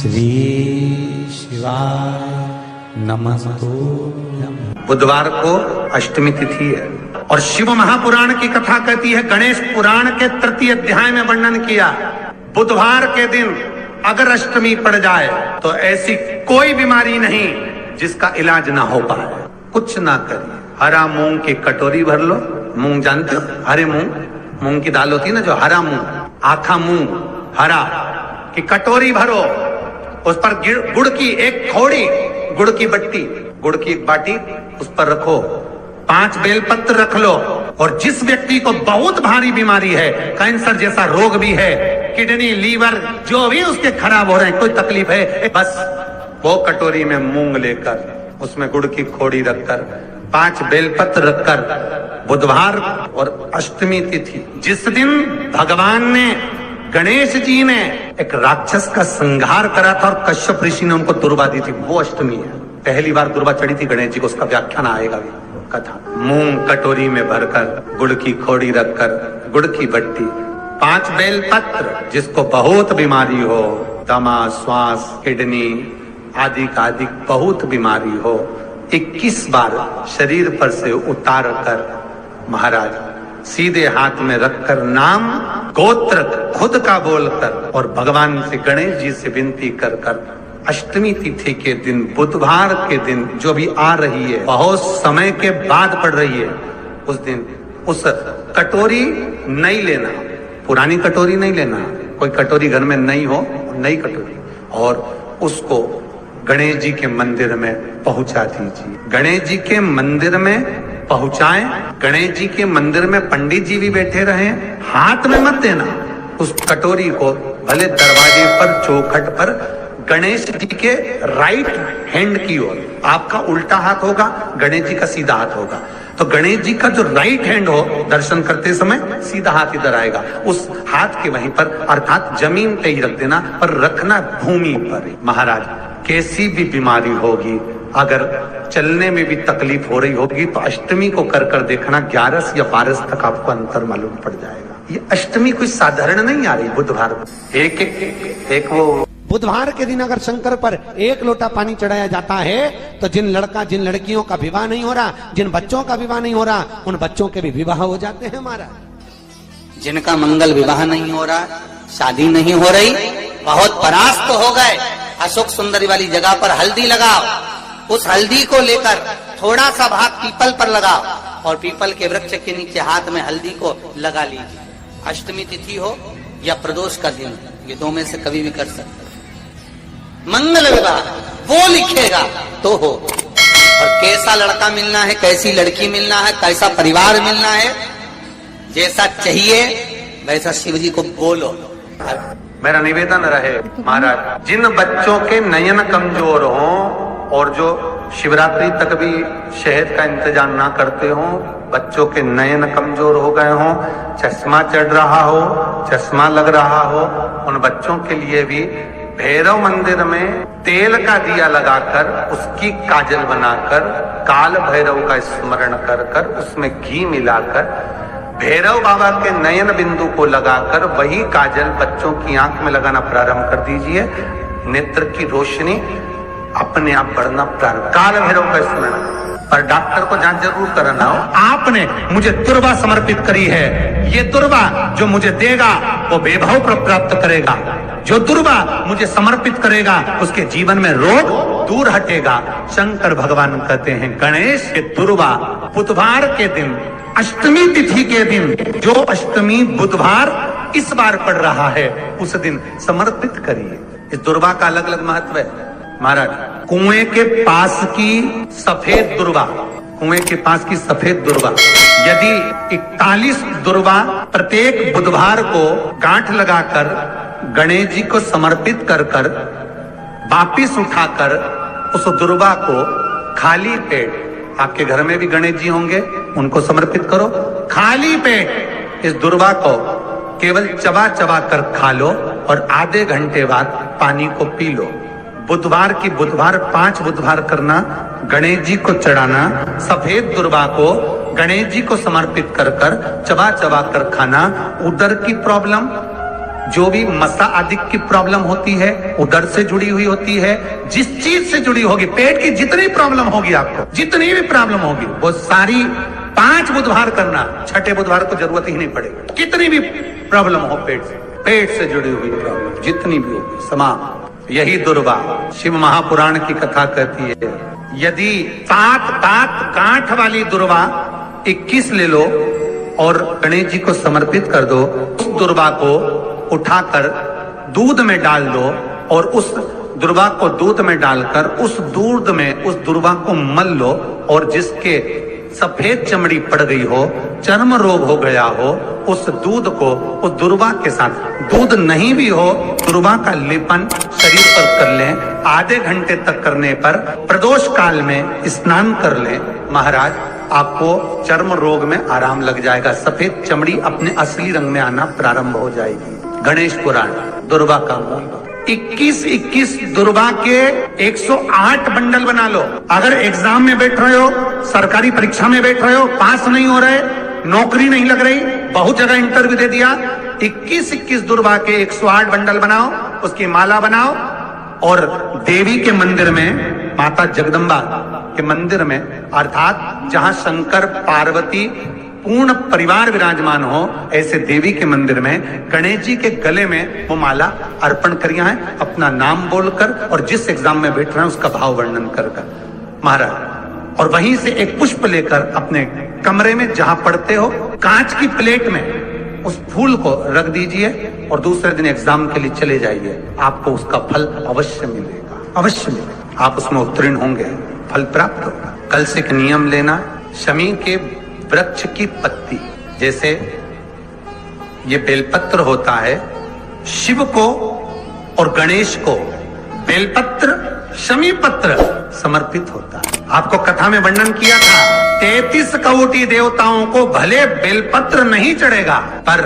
श्री शिवाय नमस्तु। बुधवार को अष्टमी तिथि है और शिव महापुराण की कथा कहती है, गणेश पुराण के तृतीय अध्याय में वर्णन किया, बुधवार के दिन अगर अष्टमी पड़ जाए तो ऐसी कोई बीमारी नहीं जिसका इलाज ना हो पाए। कुछ ना करिए, हरा मूंग की कटोरी भर लो। मूंग जानते हो, हरे मूंग की दाल होती है ना, जो हरा मूंग, आखा मूंग हरा की कटोरी भरो, उस पर गुड़ की एक खोड़ी, गुड़ की बट्टी, गुड़ की एक बाटी उस पर रखो, 5 बेलपत्र रख लो। और जिस व्यक्ति को बहुत भारी बीमारी है, कैंसर जैसा रोग भी है, किडनी लीवर जो भी उसके खराब हो रहे हैं, कोई तकलीफ है, बस वो कटोरी में मूंग लेकर उसमें गुड़ की खोड़ी रखकर 5 बेलपत्र रखकर, बुधवार और अष्टमी तिथि जिस दिन भगवान ने, गणेश जी ने एक राक्षस का संहार करा था और कश्यप ऋषि ने उनको दुर्वा दी थी, वो अष्टमी है। पहली बार दुर्वा चढ़ी थी गणेश जी को, उसका व्याख्यान आएगा भी कथा। मूंग कटोरी में भरकर, गुड़ की खोड़ी रखकर, गुड़ की बट्टी, 5 बेलपत्र, जिसको बहुत बीमारी हो, दमा, श्वास, किडनी आदि का आदि बहुत बीमारी हो, 21 बार शरीर पर से उतार कर महाराज सीधे हाथ में रखकर नाम गोत्र खुद का बोलकर और भगवान से, गणेश जी से विनती कर कर अष्टमी तिथि के दिन, बुधवार के दिन जो भी आ रही है, बहुत समय के बाद पड़ रही है, उस दिन उस कटोरी नहीं लेना, पुरानी कटोरी नहीं लेना, कोई कटोरी घर में नहीं हो, नई कटोरी, और उसको गणेश जी के मंदिर में पहुंचा दीजिए। गणेश जी के मंदिर में पहुंचाएं, गणेश जी के मंदिर में पंडित जी भी बैठे रहे, हाथ में मत देना उस कटोरी को, भले दरवाजे पर, चौखट पर, गणेश जी के राइट हैंड की ओर, आपका उल्टा हाथ होगा, गणेश जी का सीधा हाथ होगा, तो गणेश जी का जो राइट हैंड हो, दर्शन करते समय सीधा हाथ इधर आएगा, उस हाथ के वहीं पर, अर्थात जमीन पे ही रख देना, पर रखना भूमि पर। महाराज कैसी भी बीमारी होगी, अगर चलने में भी तकलीफ हो रही होगी, तो अष्टमी को कर कर देखना, 11 या 12 तक आपको अंतर मालूम पड़ जाएगा। ये अष्टमी कोई साधारण नहीं आ रही, बुधवार एक वो बुधवार के दिन अगर शंकर पर 1 लोटा पानी चढ़ाया जाता है तो जिन लड़कियों का विवाह नहीं हो रहा, जिन बच्चों का विवाह नहीं हो रहा, उन बच्चों के भी विवाह हो जाते हैं। हमारा जिनका मंगल विवाह नहीं हो रहा, शादी नहीं हो रही, बहुत परास्त हो गए, अशोक सुंदरी वाली जगह पर हल्दी लगाओ, उस हल्दी को लेकर थोड़ा सा भाग पीपल पर लगाओ और पीपल के वृक्ष के नीचे हाथ में हल्दी को लगा लीजिए। अष्टमी तिथि हो या प्रदोष का दिन, ये 2 में से कभी भी कर सकते। मंगल विवाह वो लिखेगा तो हो, और कैसा लड़का मिलना है, कैसी लड़की मिलना है, कैसा परिवार मिलना है, जैसा चाहिए वैसा शिव जी को बोलो। मेरा निवेदन रहे महाराज, जिन बच्चों के नयन कमजोर हों और जो शिवरात्रि तक भी शहद का इंतजाम ना करते हों, बच्चों के नयन कमजोर हो गए हों, चश्मा चढ़ रहा हो, चश्मा लग रहा हो, उन बच्चों के लिए भी भैरव मंदिर में तेल का दिया लगाकर, उसकी काजल बनाकर, काल भैरव का स्मरण कर कर, उसमें घी मिलाकर, भैरव बाबा के नयन बिंदु को लगाकर वही काजल बच्चों की आंख में लगाना प्रारंभ कर दीजिए। नेत्र की रोशनी अपने आप बढ़ना प्रारंभ, काल भैरव का स्मरण। पर डॉक्टर को जांच जरूर कराना हो, आपने मुझे दुर्वा समर्पित करी है, ये दुर्वा जो मुझे देगा वो वैभव प्राप्त करेगा, जो दुर्वा मुझे समर्पित करेगा उसके जीवन में रोग दूर हटेगा। शंकर भगवान कहते हैं, गणेश के दुर्वा बुधवार के दिन, अष्टमी तिथि के दिन, जो अष्टमी बुधवार इस बार पड़ रहा है, उस दिन समर्पित करिए। इस दुर्वा का अलग अलग महत्व है महाराज। कुएं के पास की सफेद दुर्वा, कुएं के पास की सफेद दुर्वा, यदि 41 दुर्वा प्रत्येक बुधवार को गांठ लगाकर गणेश जी को समर्पित कर कर वापिस उठाकर उस दुर्वा को खाली पेट, आपके घर में भी गणेश जी होंगे, उनको समर्पित करो, खाली पेट इस दुर्वा को केवल चबा चबा कर खा लो और आधे घंटे बाद पानी को पी लो। बुधवार की बुधवार 5 बुधवार करना, गणेश जी को चढ़ाना, सफेद दुर्वा को गणेश जी को समर्पित कर कर चबा चबा कर खाना। उदर की प्रॉब्लम, जो भी मसा आदि की प्रॉब्लम होती है, उदर से जुड़ी हुई होती है, जिस चीज से जुड़ी होगी, पेट की जितनी प्रॉब्लम होगी, आपको जितनी भी प्रॉब्लम होगी, वो सारी 5 बुधवार करना, छठे बुधवार को जरूरत ही नहीं पड़ेगी। कितनी भी प्रॉब्लम हो पेट से जुड़ी हुई प्रॉब्लम जितनी भी होगी, समाप्त। यही दुर्वा शिव महापुराण की कथा कहती है। यदि 7 दांत गांठ वाली दुर्वा 21 ले लो और गणेश जी को समर्पित कर दो, उस दुर्वा को उठाकर दूध में डाल दो और उस दुर्वा को दूध में डालकर उस दूध में उस दुर्वा को मल लो, और जिसके सफेद चमड़ी पड़ गई हो, चर्म रोग हो गया हो, उस दूध को उस दुर्वा के साथ, दूध नहीं भी हो, दुर्वा का लेपन शरीर पर कर लें। आधे घंटे तक करने पर प्रदोष काल में स्नान कर लें। महाराज, आपको चर्म रोग में आराम लग जाएगा, सफेद चमड़ी अपने असली रंग में आना प्रारंभ हो जाएगी। गणेश पुराण दुर्वा का मूल 21 दुर्वा के 108 बंडल बना लो। अगर एग्जाम में बैठ रहे हो, सरकारी परीक्षा में बैठ रहे हो, पास नहीं हो रहे, नौकरी नहीं लग रही, बहुत जगह इंटरव्यू दे दिया, 21 दुर्वा के 108 बंडल बनाओ, उसकी माला बनाओ और देवी के मंदिर में, माता जगदम्बा के मंदिर में, अर्थात जहां शंकर पार्वती पूर्ण परिवार विराजमान हो, ऐसे देवी के मंदिर में गणेश जी के गले में वो माला अर्पण करिया है, अपना नाम बोलकर और जिस एग्जाम में बैठ रहे हैं उसका भाव वर्णन कर महाराज। और वहीं से एक पुष्प लेकर अपने कमरे में जहां पढ़ते हो, कांच की प्लेट में उस फूल को रख दीजिए और दूसरे दिन एग्जाम के लिए चले जाइए। आपको उसका फल अवश्य मिलेगा, अवश्य मिलेगा। आप उसमें उत्तीर्ण होंगे, फल प्राप्त होगा। कल से एक नियम लेना, शमी के वृक्ष की पत्ती, जैसे ये बेलपत्र होता है, शिव को और गणेश को बेलपत्र, शमी पत्र समर्पित होता है। आपको कथा में वर्णन किया था, 33 कोटि देवताओं को भले बेलपत्र नहीं चढ़ेगा, पर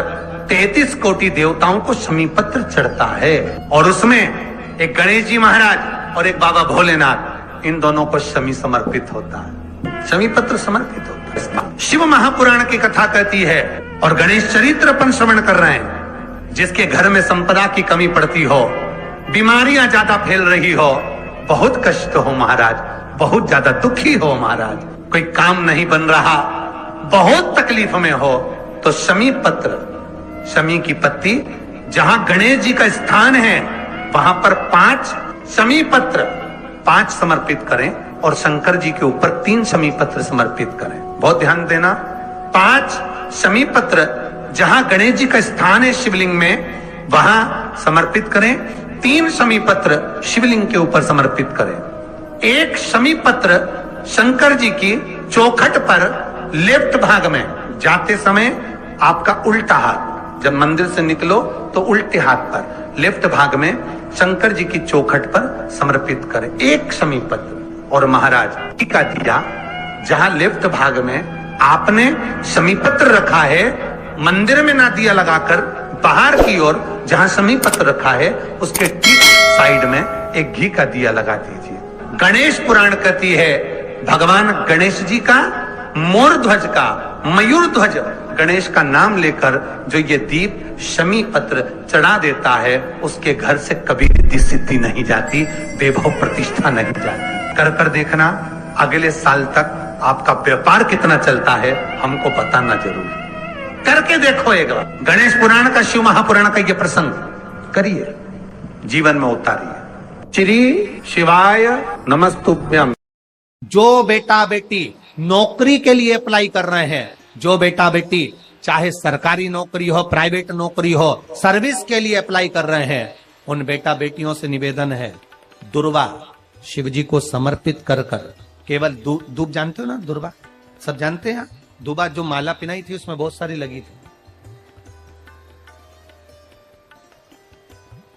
33 कोटि देवताओं को शमी पत्र चढ़ता है। और उसमें एक गणेश जी महाराज और एक बाबा भोलेनाथ, इन दोनों को शमी समर्पित होता है, शमी पत्र समर्पित होता है। शिव महापुराण की कथा कहती है और गणेश चरित्र अपन श्रवण कर रहे हैं। जिसके घर में संपदा की कमी पड़ती हो, बीमारियां ज्यादा फैल रही हो, बहुत कष्ट हो महाराज, बहुत ज्यादा दुखी हो महाराज, कोई काम नहीं बन रहा, बहुत तकलीफ में हो, तो शमी पत्र, शमी की पत्ती, जहां गणेश जी का स्थान है वहां पर 5 शमी पत्र 5 समर्पित करें और शंकर जी के ऊपर 3 शमी पत्र समर्पित करें। बहुत ध्यान देना, 5 शमी पत्र जहां गणेश जी का स्थान है शिवलिंग में, वहां समर्पित करें। 3 शमी पत्र शिवलिंग के ऊपर समर्पित करें। 1 शमी पत्र शंकर जी की चौखट पर लेफ्ट भाग में, जाते समय आपका उल्टा हाथ, जब मंदिर से निकलो तो उल्टे हाथ पर लेफ्ट भाग में शंकर जी की चौखट पर समर्पित करें 1 शमी पत्र। और महाराज टीका दिया, जहां लेफ्ट भाग में आपने शमी पत्र रखा है, मंदिर में ना दिया लगाकर बाहर की ओर जहां शमी पत्र रखा है उसके ठीक साइड में एक घी का दिया लगा दीजिए। गणेश पुराण कहती है, भगवान गणेश जी का, मोर ध्वज का, मयूर ध्वज गणेश का नाम लेकर जो ये दीप शमी पत्र चढ़ा देता है, उसके घर से कभी रिद्धि सिद्धि नहीं जाती, वैभव प्रतिष्ठा नहीं जाती। कर देखना, अगले साल तक आपका व्यापार कितना चलता है हमको बताना जरूर, करके देखो एक बार। गणेश पुराण का, शिव महापुराण का ये प्रसंग करिए, जीवन में उतारिए। श्री शिवाय नमस्तुभ्यम। जो बेटा बेटी नौकरी के लिए अप्लाई कर रहे हैं, जो बेटा बेटी चाहे सरकारी नौकरी हो, प्राइवेट नौकरी हो, सर्विस के लिए अप्लाई कर रहे हैं, उन बेटा बेटियों से निवेदन है, दुर्वा शिव जी को समर्पित कर केवल दूब जानते हो ना, दुर्वा सब जानते हैं। दुर्वा जो माला पिनाई थी उसमें बहुत सारी लगी थी,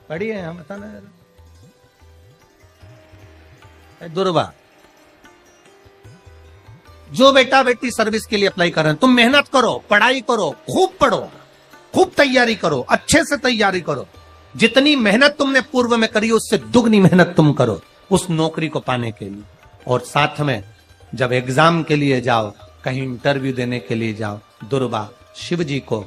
पढ़ी है, हम बताना जरा। दुर्वा, जो बेटा बेटी सर्विस के लिए अप्लाई कर रहे हैं, तुम मेहनत करो, पढ़ाई करो, खूब पढ़ो, खूब तैयारी करो, अच्छे से तैयारी करो। जितनी मेहनत तुमने पूर्व में करी उससे दुगनी मेहनत तुम करो उस नौकरी को पाने के लिए। और साथ में जब एग्जाम के लिए जाओ, कहीं इंटरव्यू देने के लिए जाओ, दुर्वा शिव जी को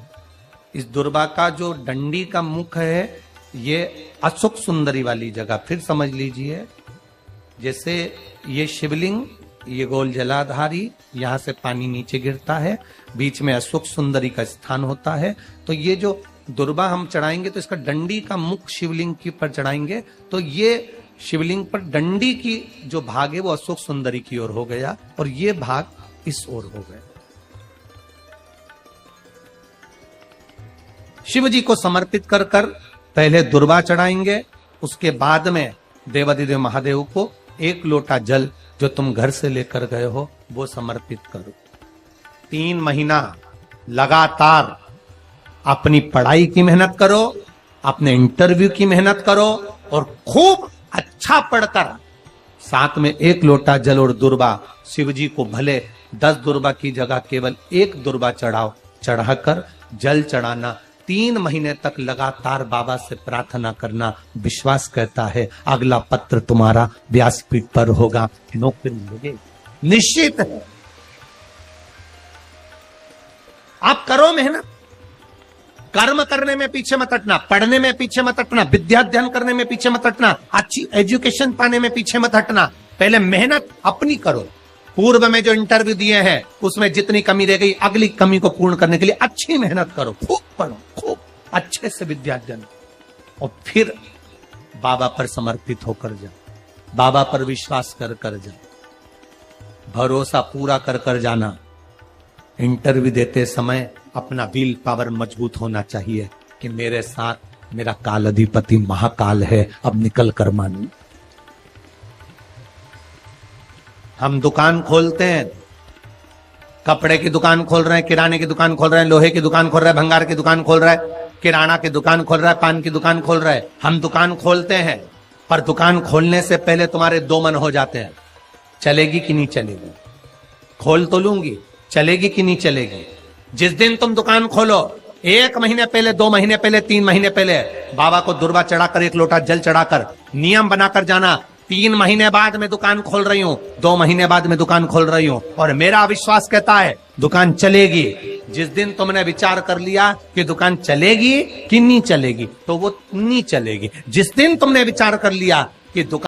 इस दुर्वा का जो डंडी का मुख है ये अशोक सुंदरी वाली जगह, फिर समझ लीजिए जैसे ये शिवलिंग, ये गोल जलाधारी, यहां से पानी नीचे गिरता है, बीच में अशोक सुंदरी का स्थान होता है। तो ये जो दुर्वा हम चढ़ाएंगे तो इसका डंडी का मुख शिवलिंग के पर चढ़ाएंगे तो ये शिवलिंग पर डंडी की जो भाग है वो अशोक सुंदरी की ओर हो गया और ये भाग इस ओर हो गया। शिव जी को समर्पित कर कर पहले दुर्वा चढ़ाएंगे, उसके बाद में देवाधिदेव महादेव को एक लोटा जल जो तुम घर से लेकर गए हो वो समर्पित करो। 3 महीना लगातार अपनी पढ़ाई की मेहनत करो, अपने इंटरव्यू की मेहनत करो और खूब अच्छा पढ़कर साथ में 1 लोटा जल और दुर्वा, शिव जी को भले 10 दुर्वा की जगह केवल 1 दुर्वा चढ़ाओ, चढ़ाकर जल चढ़ाना, 3 महीने तक लगातार बाबा से प्रार्थना करना। विश्वास कहता है अगला पत्र तुम्हारा व्यासपीठ पर होगा, नौकरी मिलेगी, निश्चित है। आप करो मेहनत, कर्म करने में पीछे मत हटना, पढ़ने में पीछे मत हटना, विद्या अध्ययन करने में पीछे मत हटना, अच्छी एजुकेशन पाने में पीछे मत हटना। पहले मेहनत अपनी करो। पूर्व में जो इंटरव्यू दिए हैं उसमें जितनी कमी रह गई अगली कमी को पूर्ण करने के लिए अच्छी मेहनत करो, खूब पढ़ो, खूब अच्छे से विद्या अध्ययन, और फिर बाबा पर समर्पित होकर जाओ, बाबा पर विश्वास कर कर जाओ, भरोसा पूरा कर कर जाना। इंटरव्यू देते समय अपना विल पावर मजबूत होना चाहिए कि मेरे साथ मेरा काल अधिपति महाकाल है, अब निकल कर मानू। हम दुकान खोलते हैं, कपड़े की दुकान खोल रहे हैं, किराने की दुकान खोल रहे हैं, लोहे की दुकान खोल रहे हैं, भंगार की दुकान खोल रहे हैं, किराना की दुकान खोल रहा है, पान की दुकान खोल रहा है। हम दुकान खोलते हैं पर दुकान खोलने से पहले तुम्हारे 2 मन हो जाते हैं, चलेगी कि नहीं चलेगी, खोल तो लूंगी, चलेगी कि नहीं चलेगी। जिस दिन तुम दुकान खोलो 1 महीने पहले, 2 महीने पहले, 3 महीने पहले बाबा को दुर्वा चढ़ाकर 1 लोटा जल चढ़ाकर नियम बनाकर जाना, 3 महीने बाद मैं दुकान खोल रही हूं, 2 महीने बाद मैं दुकान खोल रही हूं और मेरा विश्वास कहता है दुकान चलेगी। जिस दिन तुमने विचार कर लिया कि दुकान चलेगी कि नहीं चलेगी तो वो नहीं चलेगी। जिस दिन तुमने विचार कर लिया कि दुकान